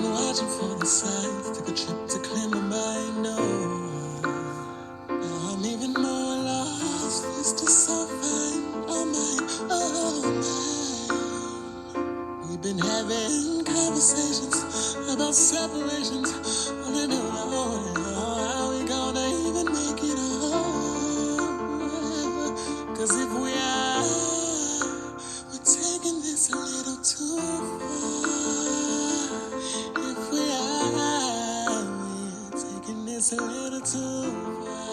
been watching for the signs. Took a trip to clear my mind. No, now I'm even more lost. It's just so fine. Oh my, oh my. We've been having conversations about separations. On and on. How we gonna even make it home? 'Cause if we are, we're taking this a little too far. If we are, we're taking this a little too far.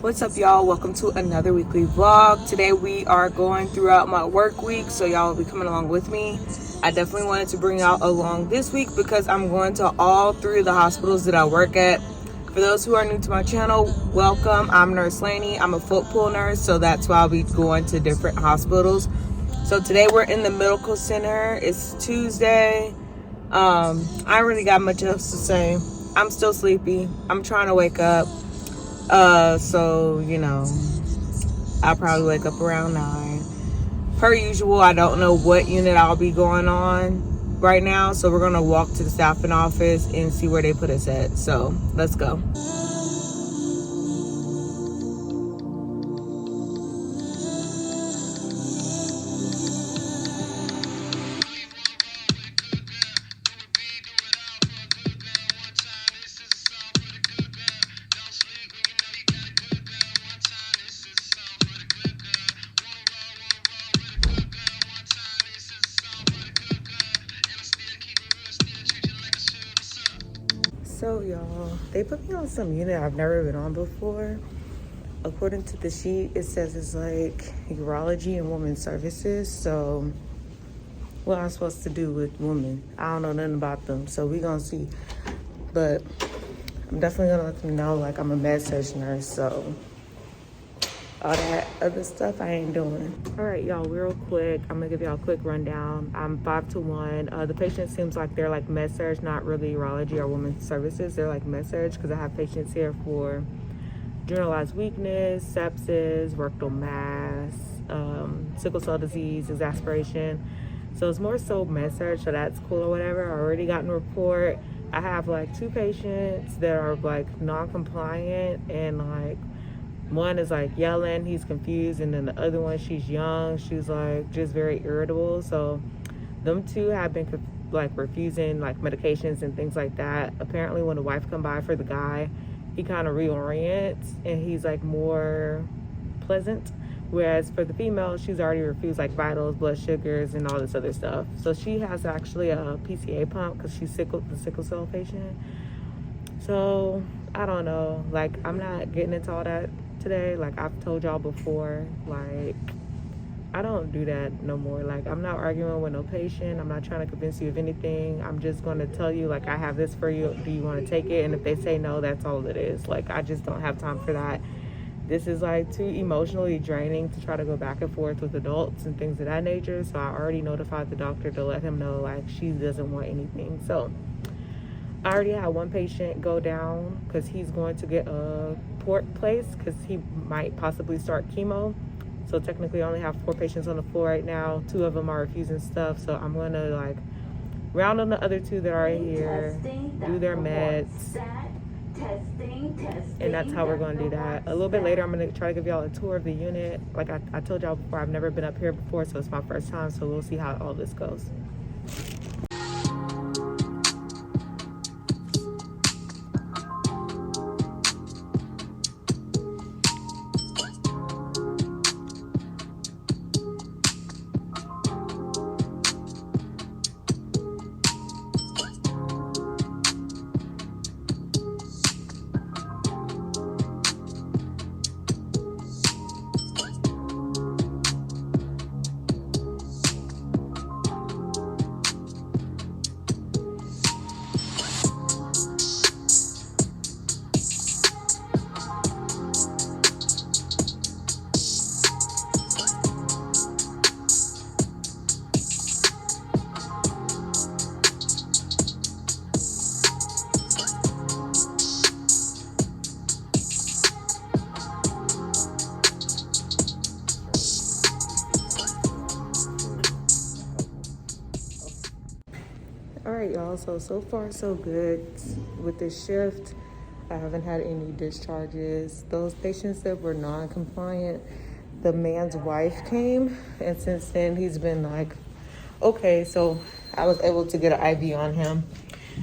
What's up, y'all? Welcome to another weekly vlog. Today we are going throughout my work week, so y'all will be coming along with me. I definitely wanted to bring y'all along this week because I'm going to all three of the hospitals that I work at. For those who are new to my channel, welcome. I'm Nurse Laney. I'm a foot pool nurse, so that's why I'll be going to different hospitals. So today we're in the medical center. It's Tuesday. I don't really got much else to say. I'm still sleepy. I'm trying to wake up. So, you know, I'll probably wake up around 9. Per usual, I don't know what unit I'll be going on right now. So we're going to walk to the staffing office and see where they put us at. So let's go. So y'all, they put me on some unit I've never been on before. According to the sheet, it says it's like urology and women's services. So what I'm supposed to do with women, I don't know nothing about them, so we gonna see. But I'm definitely gonna let them know like I'm a med surg nurse, so all that other stuff I ain't doing. All right, y'all, real quick, I'm gonna give y'all a quick rundown. I'm 5 to 1. The patient seems like they're like med surg, not really urology or women's services. They're like med surg because I have patients here for generalized weakness, sepsis, rectal mass, sickle cell disease, exasperation. So it's more so med surg, so that's cool or whatever. I already gotten a report. I have like 2 patients that are like non-compliant, and like one is like yelling, he's confused, and then the other one, she's young, she's like just very irritable. So them 2 have been like refusing like medications and things like that. Apparently when the wife come by for the guy, he kind of reorients and he's like more pleasant, whereas for the female, she's already refused like vitals, blood sugars, and all this other stuff. So she has actually a PCA pump because she's the sickle cell patient. So I don't know, like I'm not getting into all that today. Like I've told y'all before, like I don't do that no more. Like I'm not arguing with no patient. I'm not trying to convince you of anything. I'm just going to tell you like I have this for you. Do you want to take it? And if they say no, that's all it is. Like I just don't have time for that. This is like too emotionally draining to try to go back and forth with adults and things of that nature. So I already notified the doctor to let him know like she doesn't want anything. So I already had one patient go down because he's going to get a port placed because he might possibly start chemo. So technically I only have 4 patients on the floor right now. 2 of them are refusing stuff. So I'm going to like round on the other 2 that are here, do their meds. And that's how we're going to do that. A little bit later, I'm going to try to give y'all a tour of the unit. Like I told y'all before, I've never been up here before, so it's my first time. So we'll see how all this goes. right, y'all. So far, so good with this shift. I haven't had any discharges. Those patients that were non-compliant, the man's wife came, and since then he's been like, okay. So I was able to get an IV on him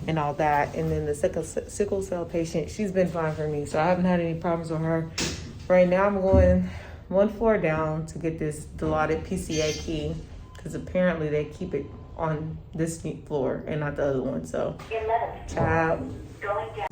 and all that. And then the sickle cell patient, she's been fine for me. So I haven't had any problems with her. Right now I'm going one floor down to get this Dilaudid PCA key, because apparently they keep it on this floor and not the other one. So, child. Going down.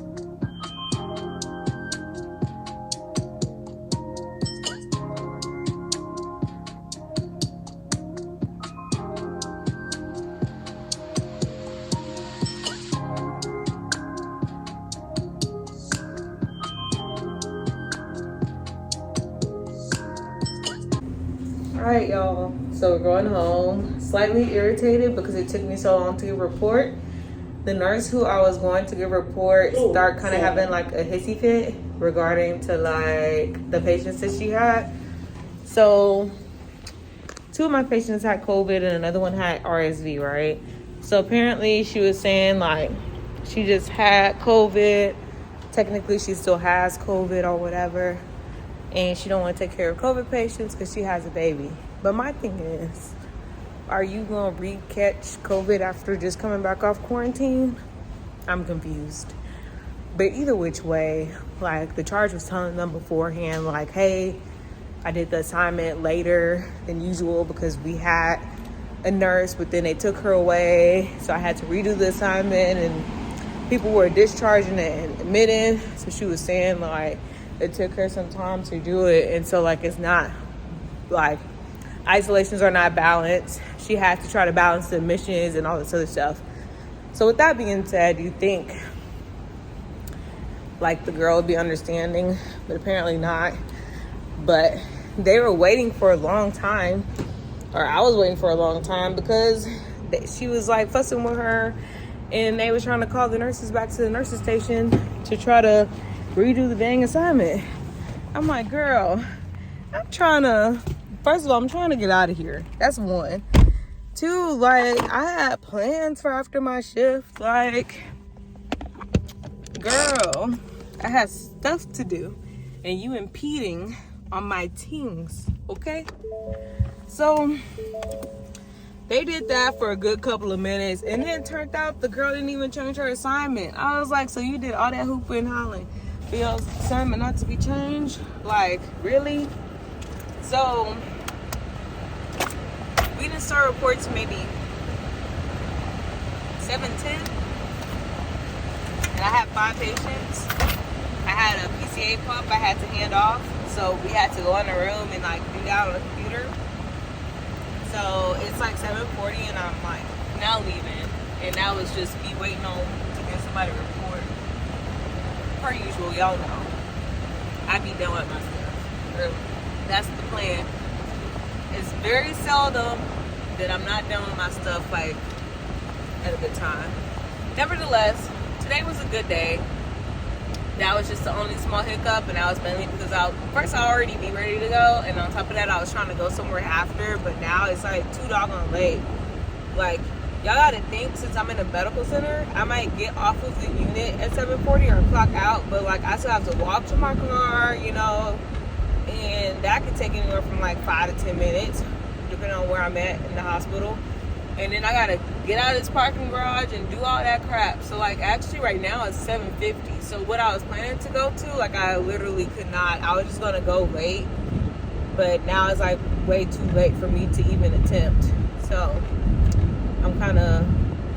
All right, y'all. So we're going home. Slightly irritated because it took me so long to get a report. The nurse who I was going to give a report start kind of having like a hissy fit regarding to like the patients that she had. So 2 of my patients had COVID and another one had RSV, right? So apparently she was saying like she just had COVID. Technically she still has COVID or whatever. And she don't want to take care of COVID patients because she has a baby. But my thing is, are you going to re-catch COVID after just coming back off quarantine? I'm confused. But either which way, like the charge was telling them beforehand, like, hey, I did the assignment later than usual because we had a nurse, but then they took her away. So I had to redo the assignment and people were discharging and admitting. So she was saying like, it took her some time to do it. And so like, it's not like isolations are not balanced. She has to try to balance the admissions and all this other stuff. So with that being said, you think like the girl would be understanding, but apparently not. But they were waiting for a long time, or I was waiting for a long time because she was like fussing with her and they was trying to call the nurses back to the nurses station to try to redo the dang assignment. I'm like, girl, first of all, I'm trying to get out of here. That's 1. 2, like, I had plans for after my shift. Like, girl, I had stuff to do. And you impeding on my things, okay? So, they did that for a good couple of minutes. And then it turned out the girl didn't even change her assignment. I was like, so you did all that hooping and hollering for your assignment not to be changed? Like, really? So we didn't start reports maybe 7:10, and I had 5 patients. I had a PCA pump I had to hand off, so we had to go in the room and like do that on the computer. So it's like 7:40 and I'm like now leaving, and that was just me waiting on to get somebody to report. Per usual, y'all know I be done with my stuff early. That's the plan. It's very seldom that I'm not done with my stuff like at a good time. Nevertheless, today was a good day. That was just the only small hiccup, and that was mainly because I already be ready to go, and on top of that I was trying to go somewhere after, but now it's like too doggone late. Like, y'all gotta think, since I'm in a medical center, I might get off of the unit at 7:40 or clock out, but like I still have to walk to my car, you know, and that could take anywhere from like 5 to 10 minutes, depending on where I'm at in the hospital. And then I gotta get out of this parking garage and do all that crap. So like, actually right now it's 7:50. So what I was planning to go to, like I literally could not. I was just gonna go late, but now it's like way too late for me to even attempt. So I'm kind of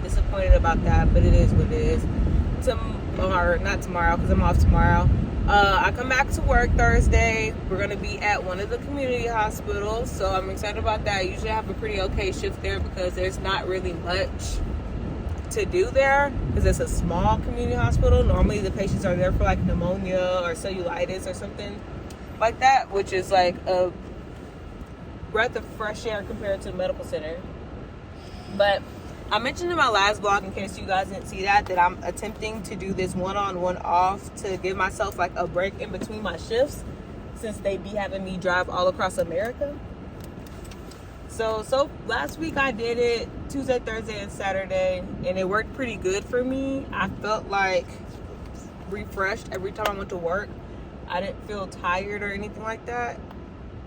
disappointed about that, but it is what it is. Not tomorrow, because I'm off tomorrow. I come back to work Thursday. We're going to be at one of the community hospitals, so I'm excited about that. I usually have a pretty okay shift there because there's not really much to do there because it's a small community hospital. Normally the patients are there for like pneumonia or cellulitis or something like that, which is like a breath of fresh air compared to the medical center. But I mentioned in my last vlog, in case you guys didn't see that I'm attempting to do this one-on, one-off to give myself like a break in between my shifts, since they be having me drive all across America. So last week I did it Tuesday, Thursday, and Saturday, and it worked pretty good for me. I felt like refreshed every time I went to work. I didn't feel tired or anything like that.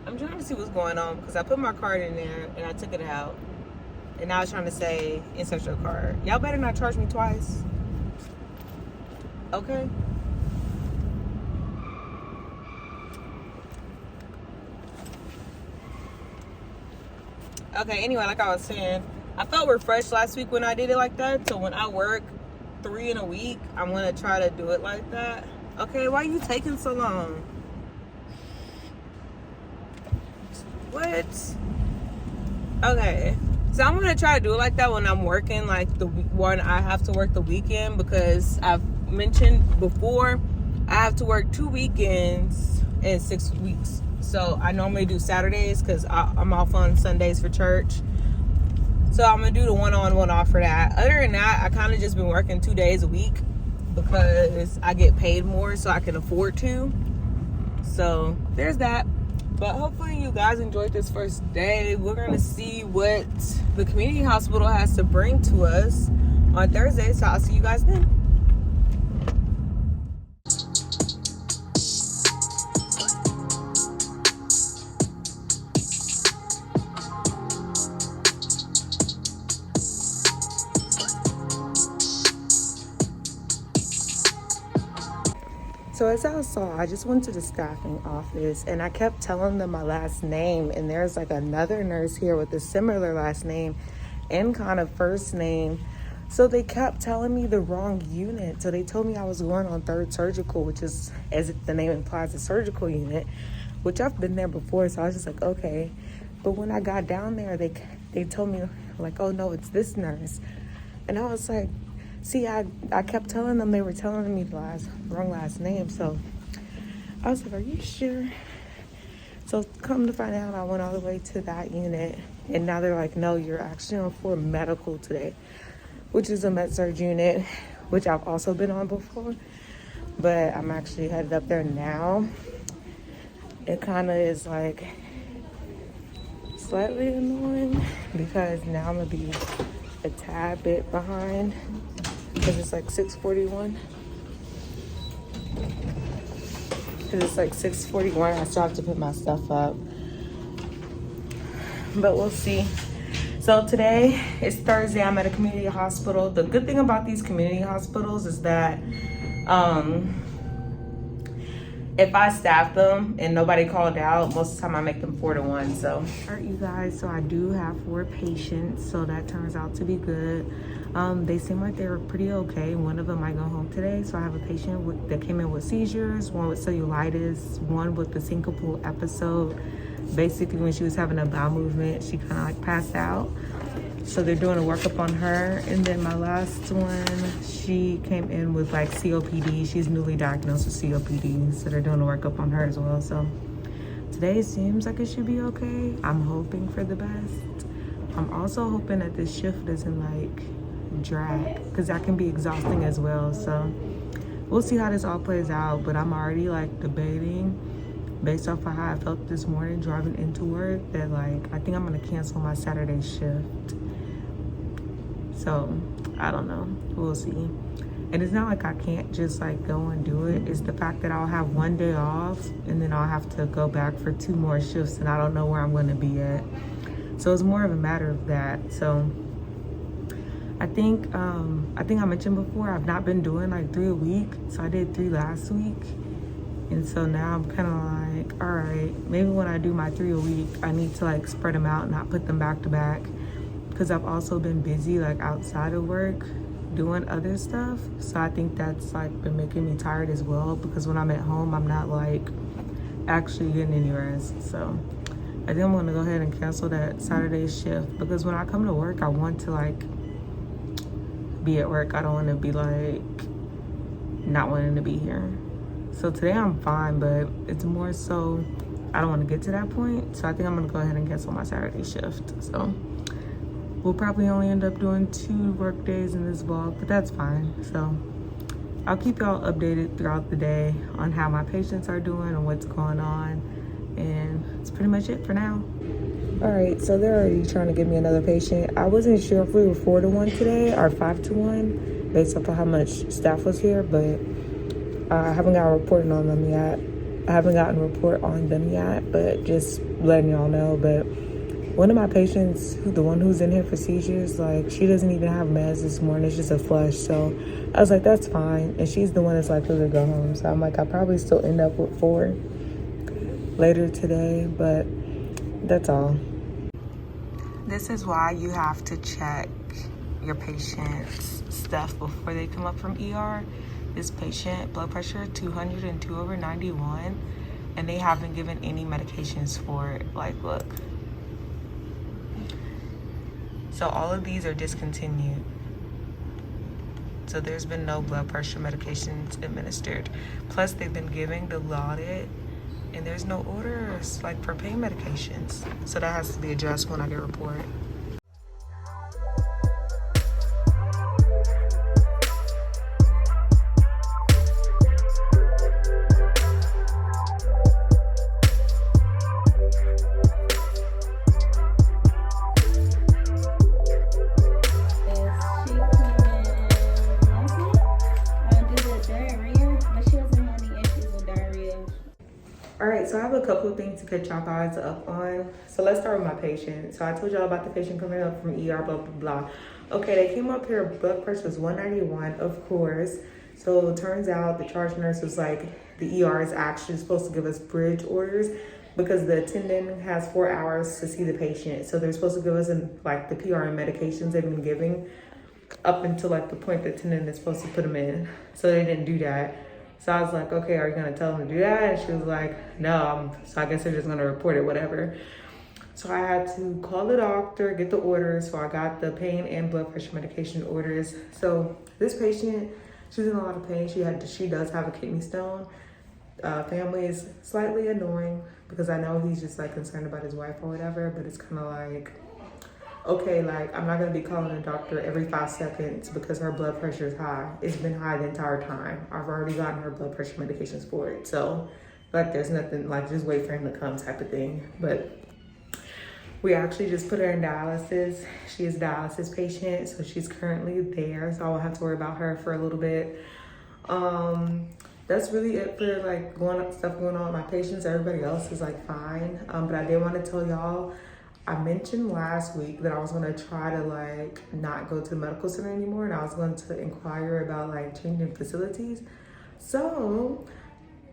I'm trying to see what's going on because I put my card in there and I took it out. And now it's trying to say insert your card. Y'all better not charge me twice. Okay? Okay, anyway, like I was saying, I felt refreshed last week when I did it like that. So when I work 3 in a week, I'm going to try to do it like that. Okay, why are you taking so long? What? Okay. So I'm going to try to do it like that when I'm working, like when I have to work the weekend, because I've mentioned before, I have to work 2 weekends in 6 weeks. So I normally do Saturdays because I'm off on Sundays for church. So I'm going to do the one-on, one-off for that. Other than that, I kind of just been working 2 days a week because I get paid more so I can afford to. So there's that. But hopefully you guys enjoyed this first day. We're going to see what the community hospital has to bring to us on Thursday. So I'll see you guys then. So as I saw, I just went to the staffing office and I kept telling them my last name, and there's like another nurse here with a similar last name and kind of first name. So they kept telling me the wrong unit. So they told me I was going on 3rd Surgical, which is, as the name implies, a surgical unit, which I've been there before. So I was just like, okay. But when I got down there, they told me like, oh no, it's this nurse. And I was like, see, I kept telling them they were telling me the wrong last name. So I was like, are you sure? So come to find out, I went all the way to that unit. And now they're like, no, you're actually on for medical today, which is a med-surg unit, which I've also been on before. But I'm actually headed up there now. It kind of is like slightly annoying because now I'm going to be a tad bit behind. Because it's like 6:41. Because it's like 6:41. I still have to put my stuff up. But we'll see. So today is Thursday. I'm at a community hospital. The good thing about these community hospitals is that if I staff them and nobody called out, most of the time I make them 4-1. So, all right, you guys. So I do have 4 patients. So that turns out to be good. They seem like they were pretty okay. One of them might go home today. So I have a patient that came in with seizures, one with cellulitis, one with the syncopal episode. Basically, when she was having a bowel movement, she kind of like passed out. So they're doing a workup on her. And then my last one, she came in with like COPD. She's newly diagnosed with COPD. So they're doing a workup on her as well. So today seems like it should be okay. I'm hoping for the best. I'm also hoping that this shift doesn't like drag, because that can be exhausting as well. So we'll see how this all plays out. But I'm already like debating, based off of how I felt this morning driving into work, that like I think I'm gonna cancel my Saturday shift. So I don't know, we'll see. And it's not like I can't just like go and do it. It's the fact that I'll have 1 day off and then I'll have to go back for 2 more shifts and I don't know where I'm gonna be at. So it's more of a matter of that. So I think I mentioned before, I've not been doing like 3 a week. So I did 3 last week. And so now I'm kind of like, all right, maybe when I do my 3 a week, I need to like spread them out and not put them back to back. Because I've also been busy like outside of work doing other stuff. So I think that's like been making me tired as well, because when I'm at home, I'm not like actually getting any rest. So I think I'm gonna go ahead and cancel that Saturday shift, because when I come to work, I want to like be at work. I don't want to be like not wanting to be here. So today I'm fine, but it's more so I don't want to get to that point. So I think I'm gonna go ahead and cancel my Saturday shift. So we'll probably only end up doing 2 work days in this vlog, but that's fine. So I'll keep y'all updated throughout the day on how my patients are doing and what's going on. And that's pretty much it for now. All right, so they're already trying to give me another patient. I wasn't sure if we were 4-to-1 today or 5-to-1 based off of how much staff was here, but I haven't got a report on them yet. But just letting y'all know. But one of my patients, the one who's in here for seizures, like she doesn't even have meds this morning. It's just a flush. So I was like, that's fine. And she's the one that's likely to go home. So I'm like, I'll probably still end up with 4 later today, but that's all. This is why you have to check your patient's stuff before they come up from ER. This patient, blood pressure 200 and 2/91, and they haven't given any medications for it. Like, look. So all of these are discontinued. So there's been no blood pressure medications administered. Plus they've been giving the Dilaudid, and there's no orders like for pain medications. So that has to be addressed when I get a report. All right, so I have a couple of things to catch y'all guys up on. So let's start with my patient. So I told y'all about the patient coming up from ER, blah, blah, blah. Okay, they came up here, blood pressure was 191, of course. So it turns out the charge nurse was like, the ER is actually supposed to give us bridge orders because the attendant has 4 hours to see the patient. So they're supposed to give us like the PRN medications they've been giving up until like the point the attendant is supposed to put them in. So they didn't do that. So I was like, okay, are you gonna tell them to do that? And she was like, no. So I guess they're just gonna report it, whatever. So I had to call the doctor, get the orders. So I got the pain and blood pressure medication orders. So this patient, she's in a lot of pain. She does have a kidney stone. Family is slightly annoying because I know he's just like concerned about his wife or whatever, but it's kind of like, okay, like I'm not gonna be calling the doctor every 5 seconds because her blood pressure is high. It's been high the entire time. I've already gotten her blood pressure medications for it. So like there's nothing, like just wait for him to come type of thing. But we actually just put her in dialysis. She is a dialysis patient, so she's currently there. So I won't have to worry about her for a little bit. That's really it for like stuff going on with my patients. Everybody else is like fine. But I did want to tell y'all, I mentioned last week that I was gonna try to like not go to the medical center anymore, and I was going to inquire about like changing facilities. So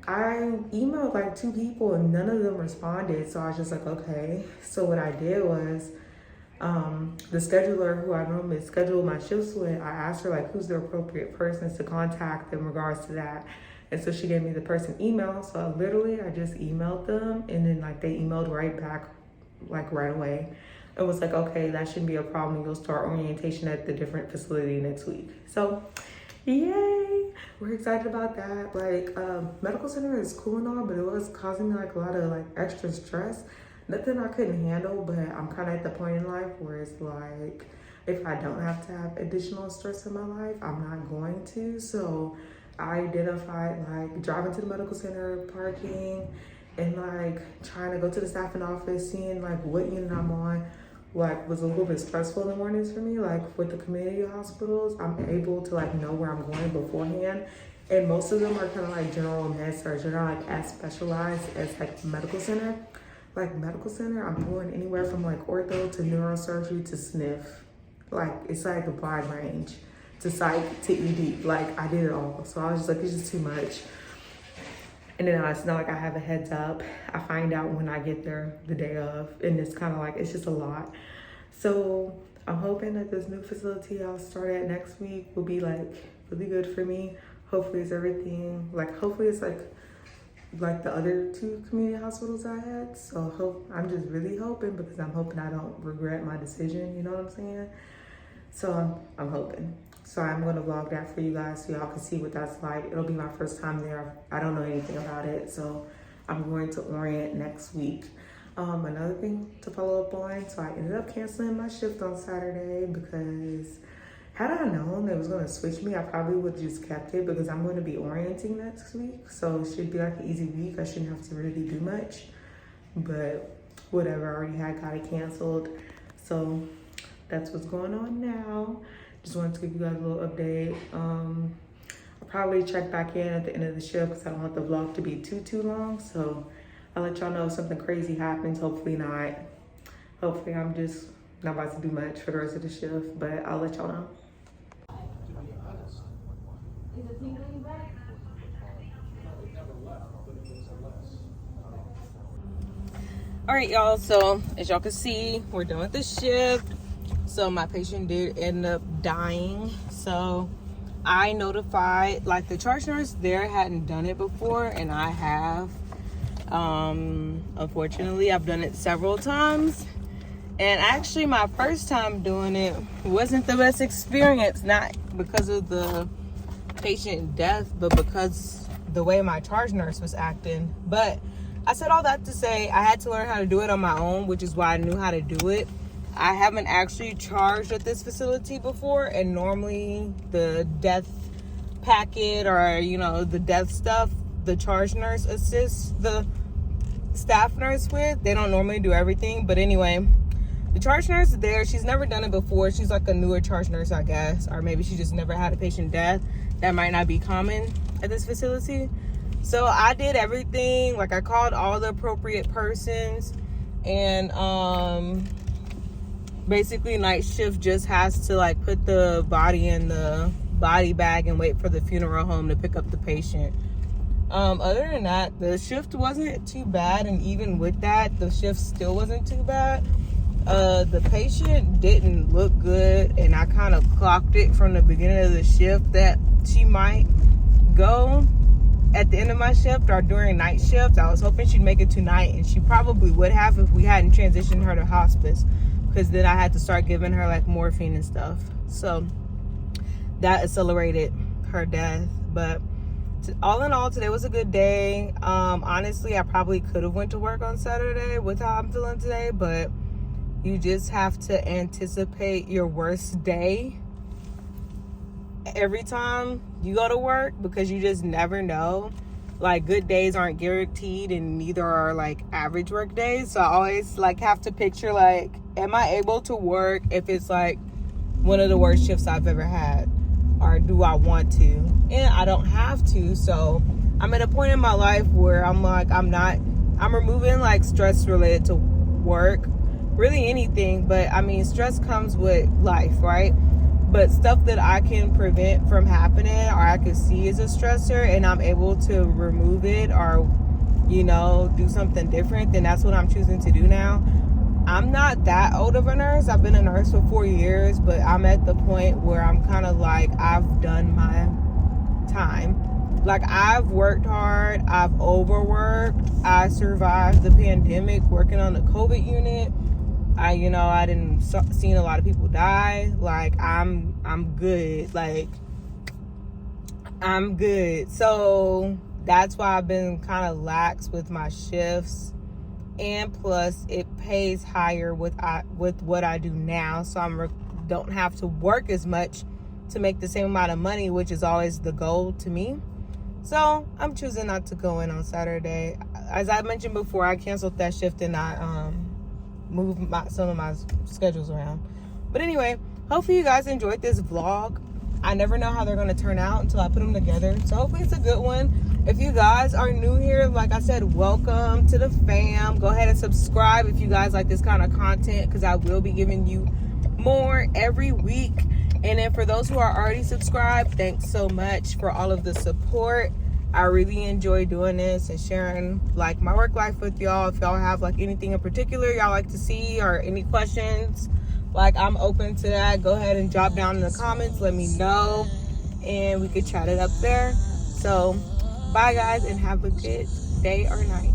I emailed like 2 people and none of them responded. So I was just like, okay. So what I did was, the scheduler who I normally schedule my shifts with, I asked her like who's the appropriate persons to contact in regards to that. And so she gave me the person email. So I just emailed them, and then like they emailed right back like right away. It was like, okay, that shouldn't be a problem. You'll start orientation at the different facility next week. So yay, we're excited about that. Like medical center is cool and all, but it was causing me like a lot of like extra stress. Nothing I couldn't handle, but I'm kind of at the point in life where it's like, if I don't have to have additional stress in my life, I'm not going to. So I identified like driving to the medical center, parking, and like trying to go to the staffing office, seeing like what unit I'm on, like was a little bit stressful in the mornings for me. Like with the community hospitals, I'm able to like know where I'm going beforehand. And most of them are kind of like general med surg. They're not like as specialized as like medical center. Like medical center, I'm going anywhere from like ortho to neurosurgery to sniff. Like it's like a wide range to psych to ED. Like I did it all. So I was just like, it's just too much. And then it's not like I have a heads up. I find out when I get there the day of, and it's kind of like, it's just a lot. So I'm hoping that this new facility I'll start at next week will be like really good for me. Hopefully it's everything, like hopefully it's like the other 2 community hospitals I had. So I'm just really hoping, because I'm hoping I don't regret my decision, you know what I'm saying? So I'm hoping. So I'm gonna vlog that for you guys so y'all can see what that's like. It'll be my first time there. I don't know anything about it, so I'm going to orient next week. Another thing to follow up on, so I ended up canceling my shift on Saturday because had I known they was gonna switch me, I probably would have just kept it because I'm gonna be orienting next week. So it should be like an easy week. I shouldn't have to really do much. but whatever, I already got it canceled. So that's what's going on now. Just wanted to give you guys a little update. I'll probably check back in at the end of the shift because I don't want the vlog to be too long. So I'll let y'all know if something crazy happens. Hopefully not. Hopefully I'm just not about to do much for the rest of the shift, but I'll let y'all know. All right, y'all, so as y'all can see, we're done with the shift. So my patient did end up dying. So I notified, like, the charge nurse there hadn't done it before, and I have. Unfortunately, I've done it several times. And actually, my first time doing it wasn't the best experience, not because of the patient death, but because the way my charge nurse was acting. But I said all that to say I had to learn how to do it on my own, which is why I knew how to do it. I haven't actually charged at this facility before, and normally the death packet or, you know, the death stuff, the charge nurse assists the staff nurse with. They don't normally do everything, but anyway, the charge nurse is there. She's never done it before. She's like a newer charge nurse, I guess, or maybe she just never had a patient death. That might not be common at this facility. So I did everything. Like, I called all the appropriate persons, and basically night shift just has to, like, put the body in the body bag and wait for the funeral home to pick up the patient. Other than that, the shift wasn't too bad, and even with that, the shift still wasn't too bad. The patient didn't look good, and I kind of clocked it from the beginning of the shift that she might go at the end of my shift or during night shift. I was hoping she'd make it tonight, and she probably would have if we hadn't transitioned her to hospice, because then I had to start giving her, like, morphine and stuff. So that accelerated her death. But all in all, today was a good day. Honestly, I probably could have went to work on Saturday with how I'm feeling today, but you just have to anticipate your worst day every time you go to work, because you just never know. Like, good days aren't guaranteed, and neither are, like, average work days. So I always, like, have to picture, like, am I able to work if it's, like, one of the worst shifts I've ever had, or do I want to? And I don't have to. So I'm at a point in my life where I'm like, I'm removing, like, stress related to work, really anything. But I mean, stress comes with life, right? But stuff that I can prevent from happening, or I can see as a stressor, and I'm able to remove it, or, you know, do something different, then that's what I'm choosing to do now. I'm not that old of a nurse. I've been a nurse for 4 years, but I'm at the point where I'm kind of like, I've done my time. Like, I've worked hard. I've overworked. I survived the pandemic working on the COVID unit. I didn't seen a lot of people die. Like, I'm good. Like, I'm good. So that's why I've been kind of lax with my shifts. And plus, it pays higher with what I do now. So I don't have to work as much to make the same amount of money, which is always the goal to me. So I'm choosing not to go in on Saturday. As I mentioned before, I canceled that shift, and I moved some of my schedules around. But anyway, hopefully you guys enjoyed this vlog. I never know how they're going to turn out until I put them together. So hopefully it's a good one. If you guys are new here, like I said, welcome to the fam. Go ahead and subscribe if you guys like this kind of content, because I will be giving you more every week. And then for those who are already subscribed, thanks so much for all of the support. I really enjoy doing this and sharing, like, my work life with y'all. If y'all have, like, anything in particular y'all like to see, or any questions, like, I'm open to that. Go ahead and drop down in the comments. Let me know, and we could chat it up there. So bye, guys, and have a good day or night.